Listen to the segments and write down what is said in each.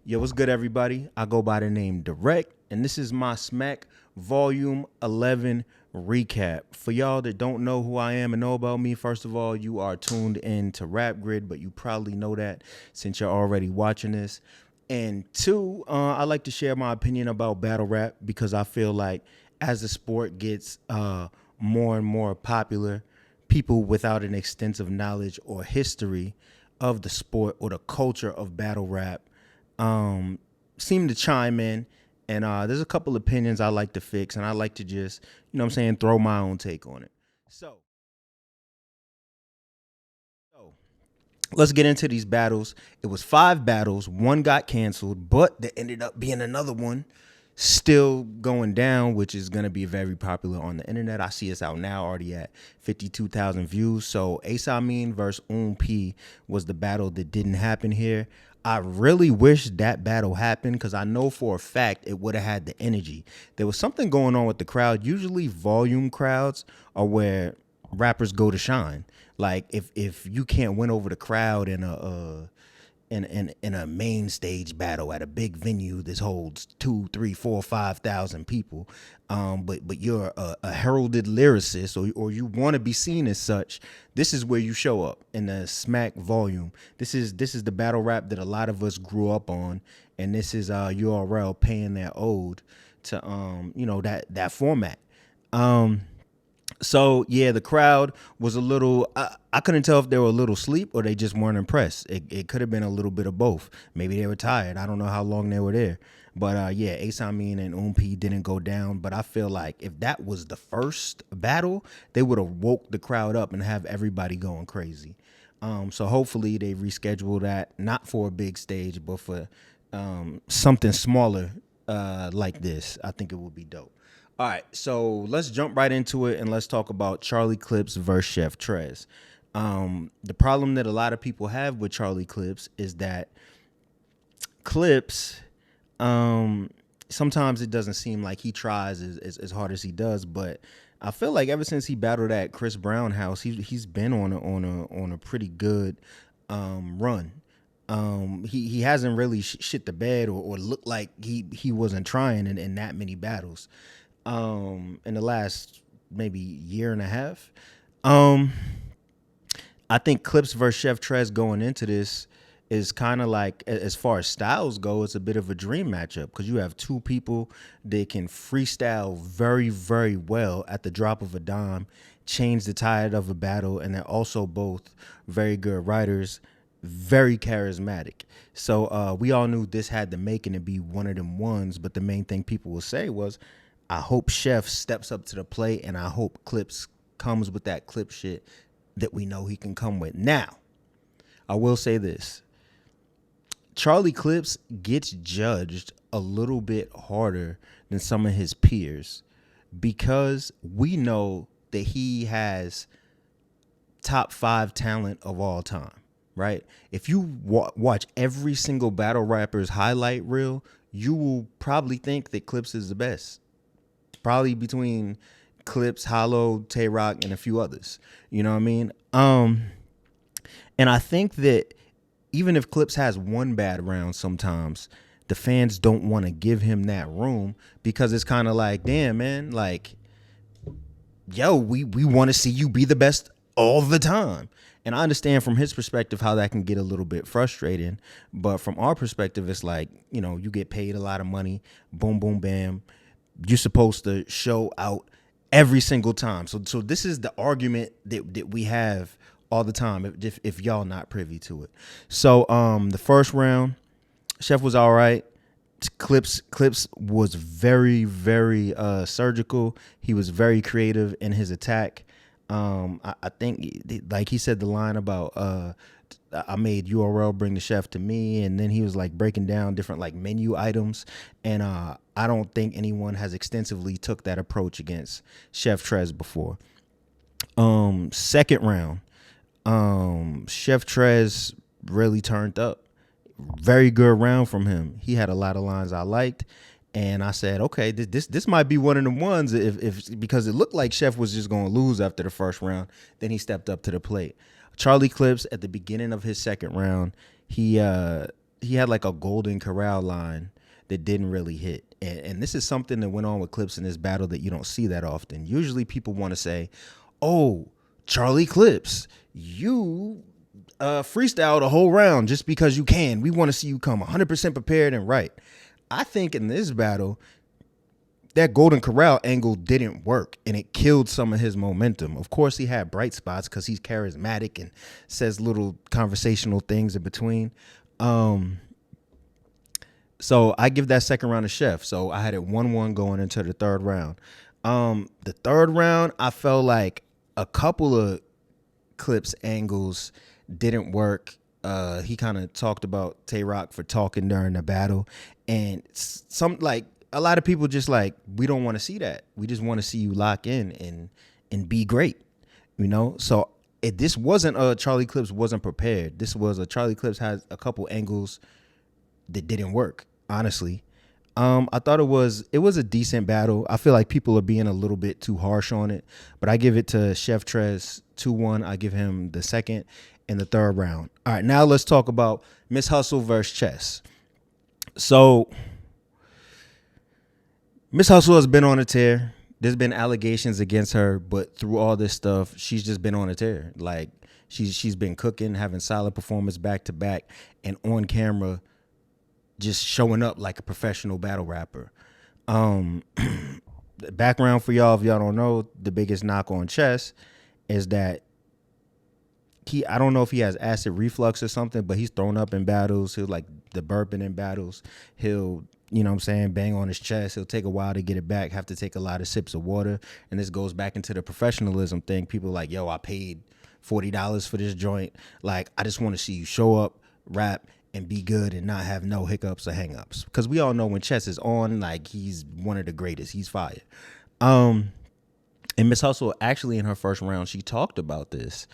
Yo, what's good, everybody? I go by the name Direct, and this is my Smack Volume 11 recap. For y'all that don't know who I am and know about me, first of all, you are tuned in to rapgrid, but you probably know that since you're already watching this. And two, I like to share my opinion about battle rap because I feel like as the sport gets more and more popular, people without an extensive knowledge or history of the sport or the culture of battle rap um, seem to chime in. And there's a couple opinions I like to fix, and I like to just, throw my own take on it. So, so let's get into these battles. It was five battles. One got canceled, but there ended up being another one still going down, which is going to be very popular on the internet. I see it's out now, already at 52,000 views. So Ace Amin versus P was the battle that didn't happen here. I really wish that battle happened because I know for a fact it would have had the energy. There was something going on with the crowd. Usually volume crowds are where rappers go to shine. Like if you can't win over the crowd in a main stage battle at a big venue that holds 2, 3, 4, 5,000 people, but you're a heralded lyricist or you want to be seen as such, this is where you show up in the Smack volume. This is the battle rap that a lot of us grew up on, and this is URL paying their ode to that format. So yeah, the crowd was a little. I couldn't tell if they were a little asleep or they just weren't impressed. It could have been a little bit of both. Maybe they were tired. I don't know how long they were there. But yeah, Ace Amin and P didn't go down. But I feel like if that was the first battle, they would have woke the crowd up and have everybody going crazy. So hopefully they reschedule that, not for a big stage, but for something smaller like this. I think it would be dope. All right, so let's jump right into it and let's talk about Charlie Clips versus Chef Trez. The problem that a lot of people have with Charlie Clips is that Clips, sometimes it doesn't seem like he tries as hard as he does, but I feel like ever since he battled at Chris Brown house, he's been on a pretty good run. He hasn't really shit the bed or looked like he wasn't trying in that many battles in the last maybe year and a half. I think Clips versus Chef Trez going into this is kind of like, as far as styles go, it's a bit of a dream matchup because you have two people that can freestyle very, very well at the drop of a dime, change the tide of a battle, and they're also both very good writers, very charismatic. So we all knew this had the making to be one of them ones, but the main thing people will say was, I hope Chef steps up to the plate, and I hope Clips comes with that clip shit that we know he can come with. Now, I will say this. Charlie Clips gets judged a little bit harder than some of his peers because we know that he has top 5 talent of all time, right? If you watch every single battle rapper's highlight reel, you will probably think that Clips is the best. Probably between Clips, Hollow, Tay Roc, and a few others. You know what I mean? And I think that even if Clips has one bad round sometimes, the fans don't want to give him that room because it's kind of like, damn, man, like, yo, we want to see you be the best all the time. And I understand from his perspective how that can get a little bit frustrating. But from our perspective, it's like, you get paid a lot of money, boom, boom, bam. You're supposed to show out every single time. So this is the argument that we have all the time if y'all not privy to it. So the first round, Chef was all right. Clips was very, very surgical. He was very creative in his attack. I think, like he said the line about I made URL bring the chef to me, and then he was like breaking down different like menu items, and I don't think anyone has extensively took that approach against Chef Trez before. Second round, Chef Trez really turned up. Very good round from him. He had a lot of lines I liked. And I said, okay, this might be one of the ones if because it looked like Chef was just going to lose after the first round. Then he stepped up to the plate. Charlie Clips at the beginning of his second round, he he had like a Golden Corral line that didn't really hit. And this is something that went on with Clips in this battle that you don't see that often. Usually people want to say, oh, Charlie Clips, you freestyle the whole round just because you can. We want to see you come 100% prepared and right. I think in this battle, that Golden Corral angle didn't work and it killed some of his momentum. Of course, he had bright spots because he's charismatic and says little conversational things in between. So I give that second round to Chef. So I had it 1-1 going into the third round. The third round, I felt like a couple of Clips angles didn't work. He kind of talked about Tay Roc for talking during the battle, and some like a lot of people just like, we don't want to see that. We just want to see you lock in and be great, you know. So this wasn't a Charlie Clips wasn't prepared. This was a Charlie Clips has a couple angles that didn't work. Honestly, I thought it was a decent battle. I feel like people are being a little bit too harsh on it, but I give it to Chef Trez 2-1. I give him the second and the third round. All right, now let's talk about Miss Hustle versus Chess. So Miss Hustle has been on a tear. There's been allegations against her, but through all this stuff, she's just been on a tear. Like she's been cooking, having solid performance back to back, and on camera, just showing up like a professional battle rapper. Background for y'all, if y'all don't know, the biggest knock on Chess is that I don't know if he has acid reflux or something, but he's thrown up in battles. He'll like the burping in battles. He'll, you know what I'm saying, bang on his chest. He'll take a while to get it back, have to take a lot of sips of water. And this goes back into the professionalism thing. People are like, yo, I paid $40 for this joint. Like, I just want to see you show up, rap, and be good and not have no hiccups or hangups. Because we all know when Chess is on, like, he's one of the greatest. He's fire. And Miss Hustle, actually, in her first round, she talked about this.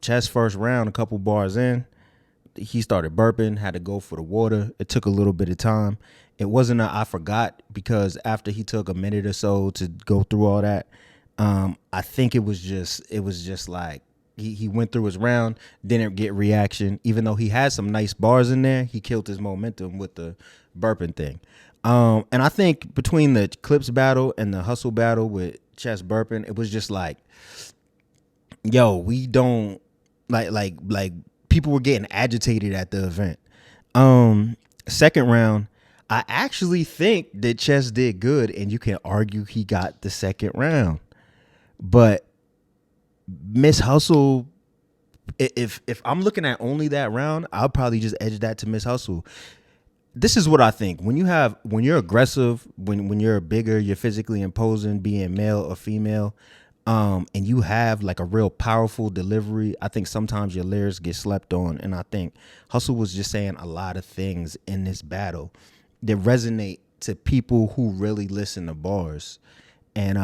Chess first round, a couple bars in, he started burping, had to go for the water. It took a little bit of time. It wasn't I forgot, because after he took a minute or so to go through all that, I think it was just like he went through his round, didn't get reaction. Even though he had some nice bars in there, he killed his momentum with the burping thing. And I think between the Clips battle and the Hustle battle with Chess burping, it was just like, yo, we don't like people were getting agitated at the event. Second round, I actually think that Chess did good, and you can argue he got the second round. But Miss Hustle, if I'm looking at only that round, I'll probably just edge that to Miss Hustle. This is what I think. When you're aggressive, when you're bigger, you're physically imposing, being male or female, and you have like a real powerful delivery, I think sometimes your lyrics get slept on. And I think Hustle was just saying a lot of things in this battle that resonate to people who really listen to bars. And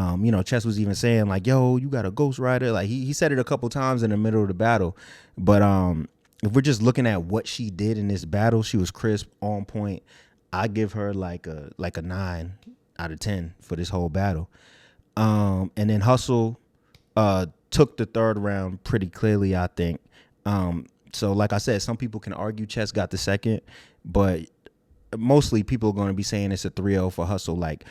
Chess was even saying like, yo, you got a ghostwriter. Like he said it a couple times in the middle of the battle. But if we're just looking at what she did in this battle, she was crisp, on point. I give her like a 9 out of 10 for this whole battle. And then Hustle took the third round pretty clearly, I think. So like I said, some people can argue Chess got the second, but mostly people are going to be saying it's a 3-0 for Hustle. Like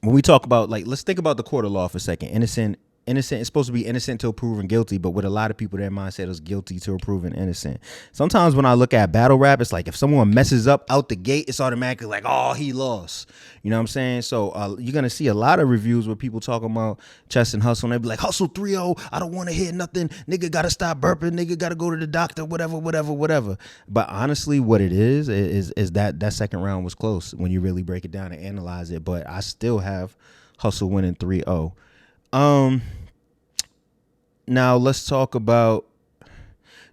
when we talk about, like, let's think about the court of law for a second. Innocent, it's supposed to be innocent till proven guilty, but with a lot of people, their mindset is guilty till proven innocent. Sometimes when I look at battle rap, it's like if someone messes up out the gate, it's automatically like, oh, he lost. You know what I'm saying? So you're going to see a lot of reviews where people talking about Chess and Hustle, and they be like, Hustle 3-0, I don't want to hear nothing. Nigga got to stop burping. Nigga got to go to the doctor, whatever. But honestly, what it is that second round was close when you really break it down and analyze it. But I still have Hustle winning 3-0. Now let's talk about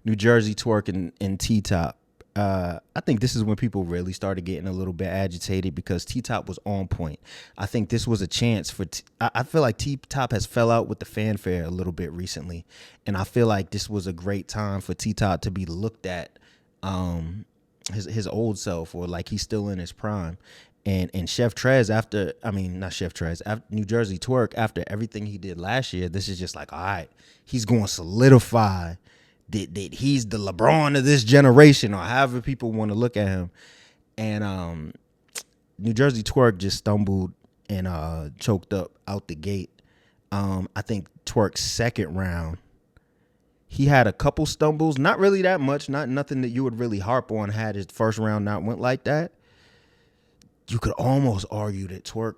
New Jersey Twork and T-Top. I think this is when people really started getting a little bit agitated because T-Top was on point. I think this was a chance for I feel like T-Top has fell out with the fanfare a little bit recently, and I feel like this was a great time for T-Top to be looked at his old self, or like he's still in his prime. And Chef Trez after New Jersey Twork, after everything he did last year, this is just like, all right, he's going to solidify that he's the LeBron of this generation, or however people want to look at him. And New Jersey Twork just stumbled and choked up out the gate. I think Twork's second round, he had a couple stumbles, not really that much, not nothing that you would really harp on. Had his first round not went like that, you could almost argue that Twork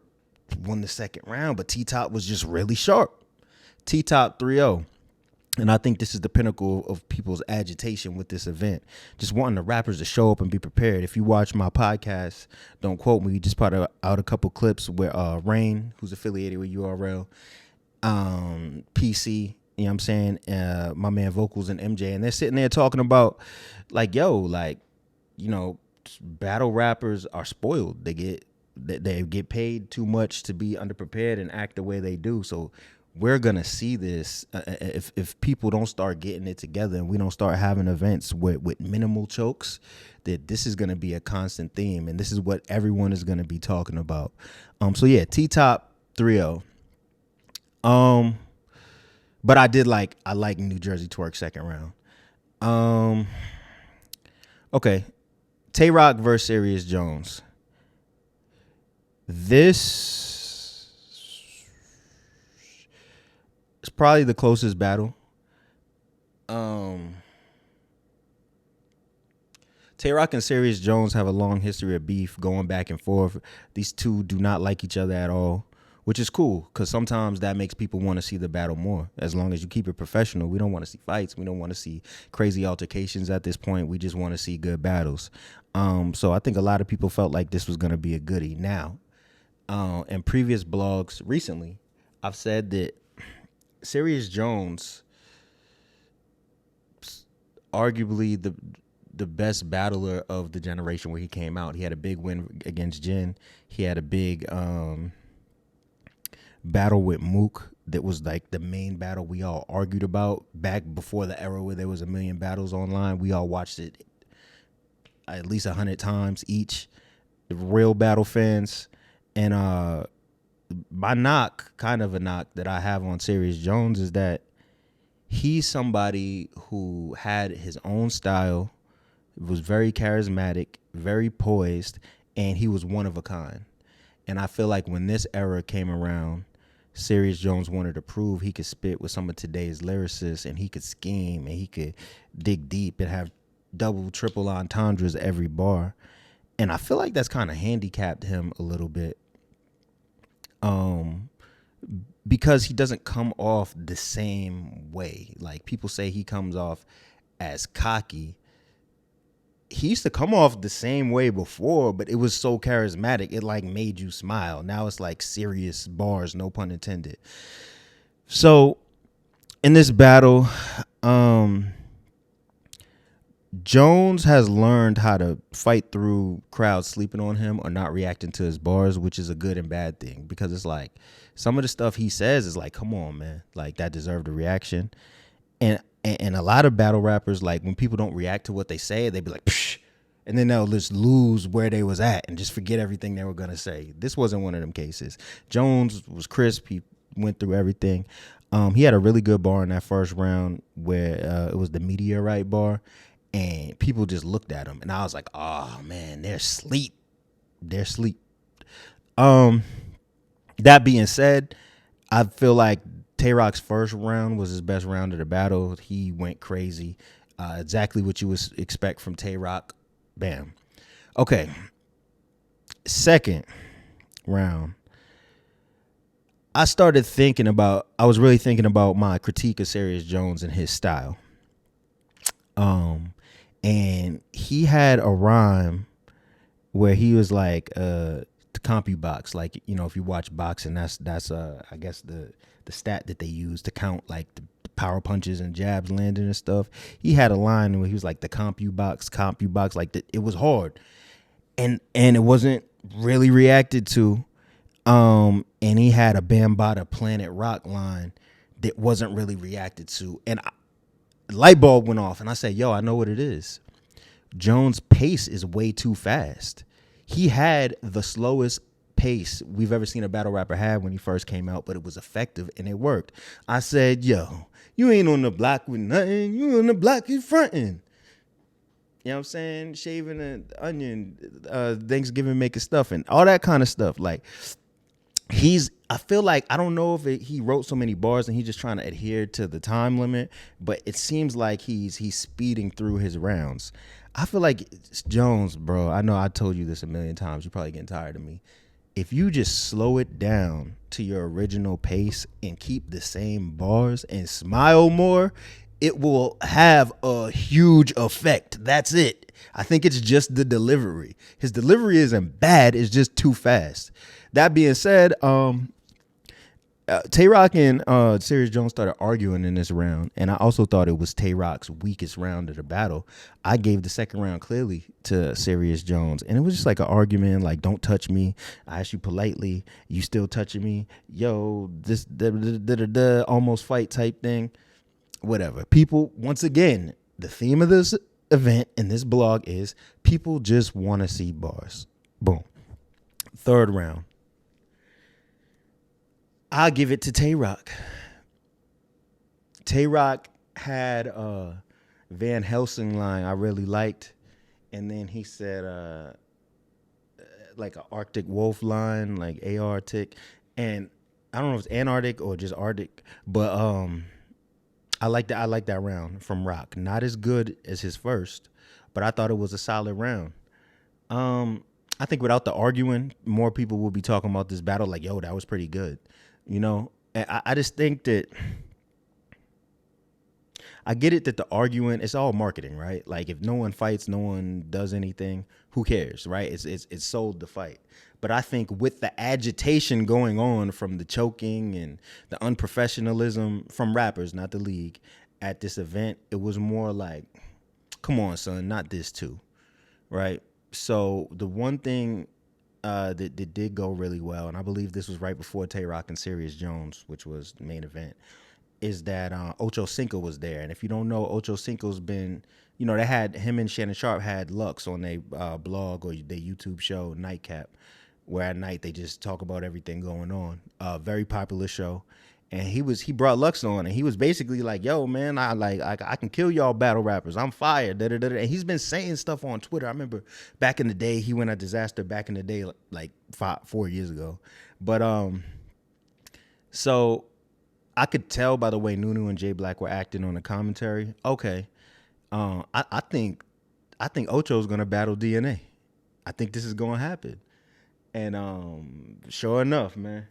won the second round, but T-Top was just really sharp. T-Top 3-0. And I think this is the pinnacle of people's agitation with this event. Just wanting the rappers to show up and be prepared. If you watch my podcast, don't quote me, we just put out a couple clips where Rain, who's affiliated with URL, PC, you know what I'm saying, my man Vocals and MJ, and they're sitting there talking about, like, yo, like, you know, battle rappers are spoiled. They get paid too much to be underprepared and act the way they do. So we're gonna see this if people don't start getting it together and we don't start having events with minimal chokes. That this is gonna be a constant theme, and this is what everyone is gonna be talking about. So yeah, T-Top 3-0. But I like New Jersey Twork second round. Okay, Tay Roc versus Serius Jones. This is probably the closest battle. Tay Roc and Serius Jones have a long history of beef, going back and forth. These two do not like each other at all, which is cool because sometimes that makes people want to see the battle more. As long as you keep it professional, we don't want to see fights. We don't want to see crazy altercations at this point. We just want to see good battles. So I think a lot of people felt like this was going to be a goodie. Now, in previous blogs recently, I've said that Serius Jones, arguably the best battler of the generation where he came out. He had a big win against Jin. He had a big battle with Mook that was like the main battle we all argued about back before the era where there was a million battles online. We all watched it at least 100 times each, the real battle fans. And my knock, kind of a knock that I have on Serius Jones, is that he's somebody who had his own style, was very charismatic, very poised, and he was one of a kind. And I feel like when this era came around, Serius Jones wanted to prove he could spit with some of today's lyricists, and he could scheme, and he could dig deep and have double, triple entendres every bar. And I feel like that's kind of handicapped him a little bit, because he doesn't come off the same way. Like, people say he comes off as cocky. He used to come off the same way before, but it was so charismatic, it like made you smile. Now it's like serious bars, no pun intended. So in this battle, Jones has learned how to fight through crowds sleeping on him or not reacting to his bars, which is a good and bad thing, because it's like some of the stuff he says is like, come on, man, like that deserved a reaction. And a lot of battle rappers, like when people don't react to what they say, they be like, psh, and then they'll just lose where they was at and just forget everything they were going to say. This wasn't one of them cases. Jones was crisp. He went through everything. He had a really good bar in that first round where it was the meteorite bar, and people just looked at him. And I was like, oh, man, they're asleep. They're asleep. That being said, I feel like Tay Roc's first round was his best round of the battle. He went crazy. Exactly what you would expect from Tay Roc. Bam. Okay. Second round. I was really thinking about my critique of Serius Jones and his style. And he had a rhyme where he was like, the CompuBox. Like, you know, if you watch boxing, that's I guess the stat that they use to count like the power punches and jabs landing and stuff. He had a line where he was like, the CompuBox, like it was hard, and it wasn't really reacted to. And he had a Bambaataa Planet Rock line that wasn't really reacted to, and light bulb went off, and I said, yo, I know what it is. Jones' pace is way too fast. He had the slowest pace we've ever seen a battle rapper have when he first came out, but it was effective and it worked. I said, yo, you ain't on the block with nothing. You on the block, you fronting. You know what I'm saying? Shaving an onion, Thanksgiving making stuffing, all that kind of stuff. Like, I feel like, I don't know if he wrote so many bars and he's just trying to adhere to the time limit, but it seems like he's speeding through his rounds. I feel like it's Jones, bro. I know I told you this a million times. You're probably getting tired of me. If you just slow it down to your original pace and keep the same bars and smile more, it will have a huge effect. That's it. I think it's just the delivery. His delivery isn't bad. It's just too fast. That being said, Tay Roc and Serius Jones started arguing in this round, and I also thought it was Tay Roc's weakest round of the battle. I gave the second round clearly to Serius Jones, and it was just like an argument, like, don't touch me. I asked you politely, you still touching me. Yo, this almost fight type thing. Whatever. People, once again, the theme of this event in this blog is people just want to see bars. Boom. Third round. I'll give it to Tay Roc. Tay Roc had a Van Helsing line I really liked. And then he said like an Arctic Wolf line, like Arctic. And I don't know if it's Antarctic or just Arctic. But I like that round from Roc. Not as good as his first, but I thought it was a solid round. I think without the arguing, more people will be talking about this battle like, yo, that was pretty good. You know, I just think that I get it that the arguing, it's all marketing, right? Like, if no one fights, no one does anything, who cares, right? It's sold the fight. But I think with the agitation going on from the choking and the unprofessionalism from rappers, not the league, at this event, it was more like, come on, son, not this too, right? So the one thing that did go really well, and I believe this was right before Tay Roc and Serius Jones, which was the main event, is that Ocho Cinco was there. And if you don't know, Ocho Cinco's been, you know, they had him and Shannon Sharp had Lux on their blog or their YouTube show, Nightcap, where at night they just talk about everything going on. Very popular show. And he brought Lux on, and he was basically like, yo, man, I can kill y'all battle rappers. I'm fired. Da, da, da, da. And he's been saying stuff on Twitter. I remember back in the day, he went at Disaster back in the day, like 4 years ago. But so I could tell by the way Nunu and J Black were acting on the commentary. Okay. I think Ocho's gonna battle DNA. I think this is gonna happen. And sure enough, man,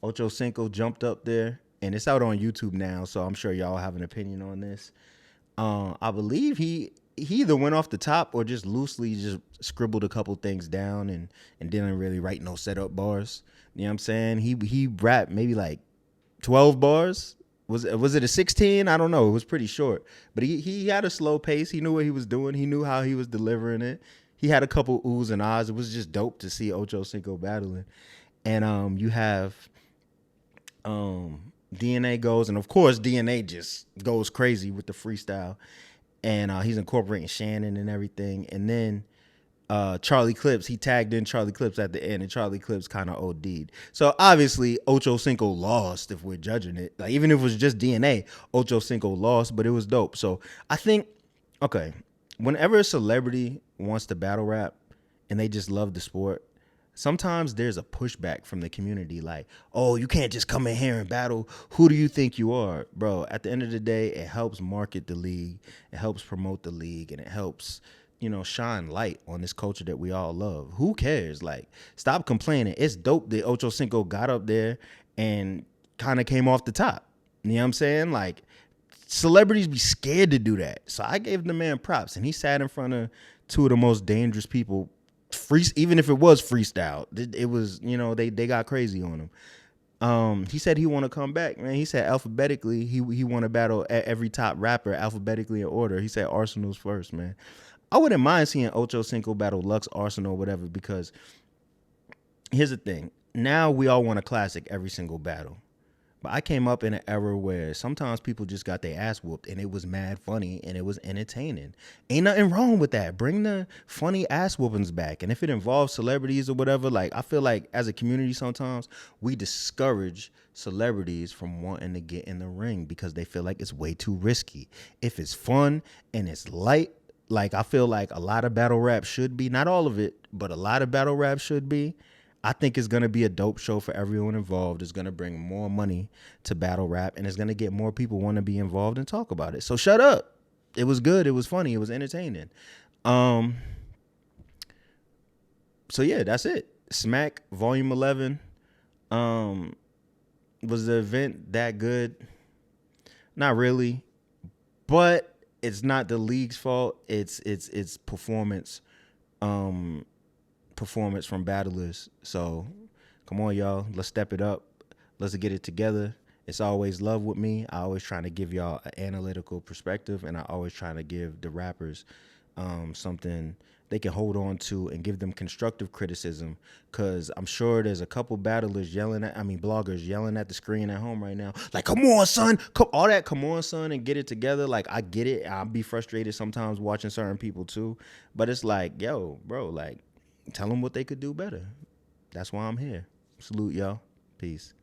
Ocho Cinco jumped up there, and it's out on YouTube now, so I'm sure y'all have an opinion on this. I believe he either went off the top or just loosely just scribbled a couple things down and didn't really write no setup bars. You know what I'm saying? He rapped maybe like 12 bars. Was it a 16? I don't know. It was pretty short. But he had a slow pace. He knew what he was doing. He knew how he was delivering it. He had a couple oohs and ahs. It was just dope to see Ocho Cinco battling. And you have DNA goes, and of course DNA just goes crazy with the freestyle, and he's incorporating Shannon and everything. And then Charlie Clips, he tagged in Charlie Clips at the end, and Charlie Clips kind of OD'd. So obviously Ocho Cinco lost if we're judging it. Like, even if it was just DNA, Ocho Cinco lost, but it was dope. So I think, okay, whenever a celebrity wants to battle rap and they just love the sport, sometimes there's a pushback from the community like, oh, you can't just come in here and battle. Who do you think you are? Bro, at the end of the day, it helps market the league. It helps promote the league, and it helps, you know, shine light on this culture that we all love. Who cares? Like, stop complaining. It's dope that Ocho Cinco got up there and kind of came off the top. You know what I'm saying? Like, celebrities be scared to do that. So I gave the man props, and he sat in front of two of the most dangerous people. Even if it was freestyle, it was, you know, they got crazy on him. He said he want to come back, man. He said alphabetically he want to battle every top rapper alphabetically in order. He said Arsenal's first, man. I wouldn't mind seeing Ocho Cinco battle Lux, Arsenal, whatever, because here's the thing. Now we all want a classic every single battle. But I came up in an era where sometimes people just got their ass whooped and it was mad funny and it was entertaining. Ain't nothing wrong with that. Bring the funny ass whoopings back. And if it involves celebrities or whatever, like I feel like as a community sometimes we discourage celebrities from wanting to get in the ring because they feel like it's way too risky. If it's fun and it's light, like I feel like a lot of battle rap should be, not all of it, but a lot of battle rap should be. I think it's gonna be a dope show for everyone involved. It's gonna bring more money to battle rap, and it's gonna get more people want to be involved and talk about it. So shut up. It was good. It was funny. It was entertaining. Um. So yeah, that's it. Smack Volume 11. Um. Was the event that good? Not really, but it's not the league's fault. It's performance. Performance from battlers. So come on, y'all. Let's step it up. Let's get it together. It's always love with me. I always trying to give y'all an analytical perspective, and I always trying to give the rappers something they can hold on to and give them constructive criticism. Cause I'm sure there's a couple battlers bloggers yelling at the screen at home right now, like, come on, son, all that, come on, son, and get it together. Like, I get it. I'll be frustrated sometimes watching certain people too, but it's like, yo, bro, like, tell them what they could do better. That's why I'm here. Salute, y'all. Peace.